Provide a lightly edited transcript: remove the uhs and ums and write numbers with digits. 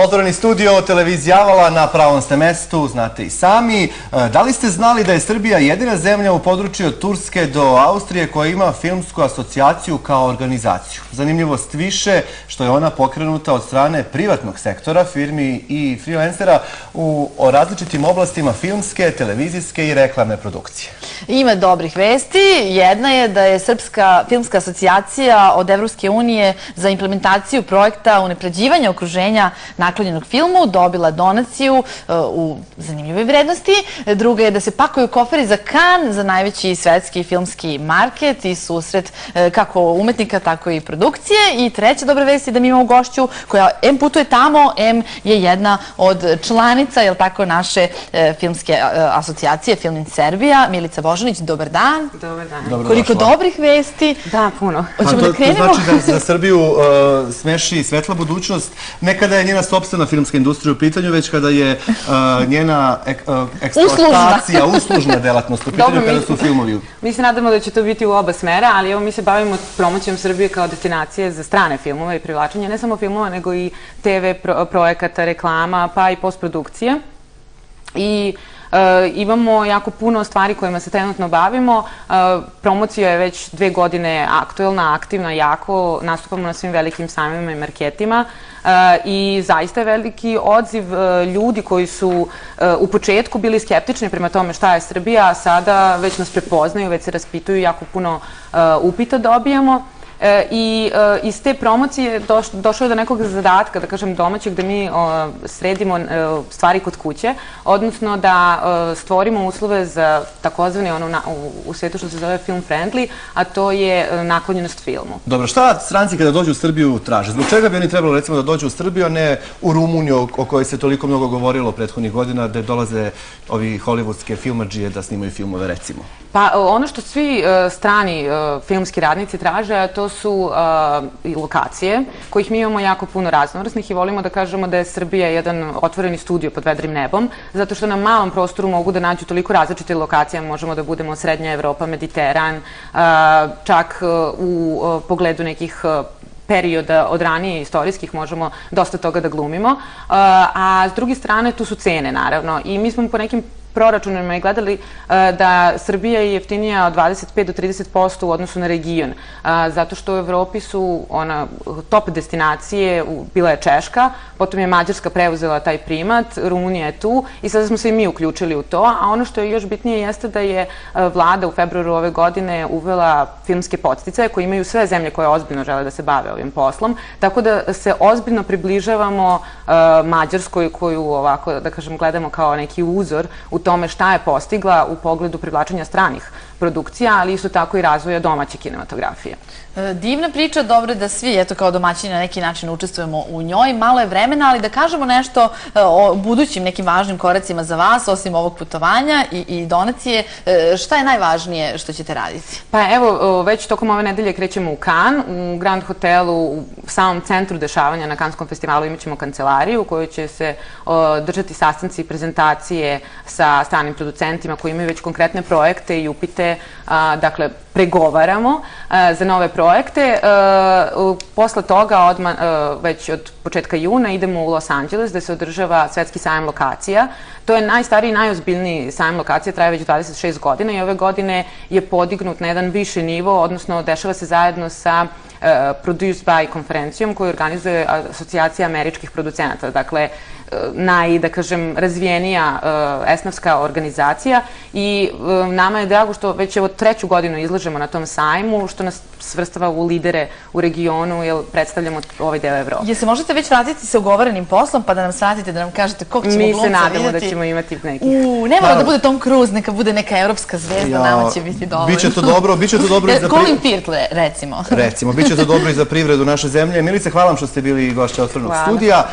Otvoreni studio, televizija Avala, na pravom ste mestu, znate i sami. Da li ste znali da je Srbija jedina zemlja u području od Turske do Austrije koja ima filmsku asocijaciju kao organizaciju? Zanimljivost više što je ona pokrenuta od strane privatnog sektora, firmi i freelancera o različitim oblastima filmske, televizijske i reklamne produkcije. Ima dobrih vesti. Jedna je da je Srpska filmska asocijacija od Evropske unije za implementaciju projekta unapređivanja okruženja naklonjenog filmu dobila donaciju u zanimljivoj vrednosti. Druga je da se pakuju koferi za Cannes, za najveći svetski filmski market i susret kako umetnika, tako i produkcije. I treća dobra vest je da mi imamo gošću koja M putuje tamo, M je jedna od članica, jel tako, naše filmske asocijacije Film in Serbia. Milica Božanić, dobar dan. Dobar dan. Koliko dobrih vesti. Da, puno. Hoćemo da krenemo? To znači da za Srbiju smeši svetla budućnost. Ne kada je njena sopstvena filmska industrija u pitanju, već kada je njena eksploatacija, uslužna delatnost u pitanju, kada su filmovi. Mi se nadamo da će to biti u oba smera, ali evo mi se bavimo promocijom Srbije kao destinacije za strane filmove i privlačenje ne samo filmova, nego i TV projekata, reklama, pa i postprodukcije. I imamo jako puno stvari kojima se trenutno bavimo. Promocija je već 2 godine aktuelna, aktivna, jako. Nastupamo na svim velikim sajmovima i marketima i zaista je veliki odziv ljudi koji su u početku bili skeptični prema tome šta je Srbija, a sada već nas prepoznaju, već se raspituju, jako puno upita dobijamo. I iz te promocije došlo je do nekog zadatka, da kažem domaćeg, da mi sredimo stvari kod kuće, odnosno da stvorimo uslove za takozvani u svetu što se zove film friendly, a to je naklonjenost filmu. Dobro, šta stranci kada dođu u Srbiju traže? Zbog čega bi oni trebalo recimo da dođu u Srbiju, a ne u Rumuniju o kojoj se toliko mnogo govorilo prethodnih godina, gde dolaze ovi hollywoodske filmadžije da snimaju filmove recimo? Pa ono što svi strani filmski radnici traže, a to su i lokacije, kojih mi imamo jako puno raznovrsnih i volimo da kažemo da je Srbija jedan otvoreni studio pod vedrim nebom, zato što na malom prostoru mogu da nađu toliko različite lokacije, možemo da budemo Srednja Evropa, Mediteran, čak u pogledu nekih perioda od ranije istorijskih možemo dosta toga da glumimo, a s druge strane tu su cene naravno i mi smo po nekim proračunima i gledali da Srbija je jeftinija od 25 do 30% u odnosu na region, zato što u Evropi su top destinacije, bila je Češka, potom je Mađarska preuzela taj primat, Rumunija je tu i sada smo se i mi uključili u to, a ono što je još bitnije jeste da je vlada u februaru ove godine uvela filmske podsticaje koje imaju sve zemlje koje ozbiljno žele da se bave ovim poslom, tako da se ozbiljno približavamo Mađarskoj koju ovako, da kažem, gledamo kao neki uzor u tome šta je postigla u pogledu privlačenja stranih produkcija, ali isto tako i razvoja domaće kinematografije. Divna priča, dobro da svi, eto, kao domaćini na neki način učestvujemo u njoj. Malo je vremena, ali da kažemo nešto o budućim nekim važnim koracima za vas, osim ovog putovanja i donacije. Šta je najvažnije što ćete raditi? Pa evo, već tokom ove nedelje krećemo u Cannes, u Grand Hotelu, u samom centru dešavanja na Canneskom festivalu imat ćemo kancelariju u kojoj će se držati sastanci i prezentacije sa stranim producentima koji imaju već konkretne projekte i upite, dakle, pregovaramo za nove projekte. Posle toga, već od početka juna, idemo u Los Angeles gde se održava svetski sajam lokacija. To je najstariji i najozbiljniji sajam lokacija, traje već 26 godina i ove godine je podignut na jedan viši nivo, odnosno dešava se zajedno sa Produced by konferencijom koju organizuje Asocijacija američkih producenata. Dakle, da kažem, razvijenija esnafska organizacija i nama je drago što već evo 3. godinu izlažemo na tom sajmu, što nas svrstava u lidere u regionu, jer predstavljamo ovaj deo Evrope. Jel se možete već vratiti sa ugovorenim poslom, pa da nam svratite, da nam kažete kog ćemo glumca vidjeti? Mi se nadamo da ćemo imati nekih. Ne mora da bude Tom Cruise, neka bude neka evropska zvezda, nama će biti dovoljno. Biće to dobro i za... Colin Firth, recimo. Recimo, biće to dobro i za privredu naše zemlje. Milice, hvala vam što ste bili gošća Otvorenog studija.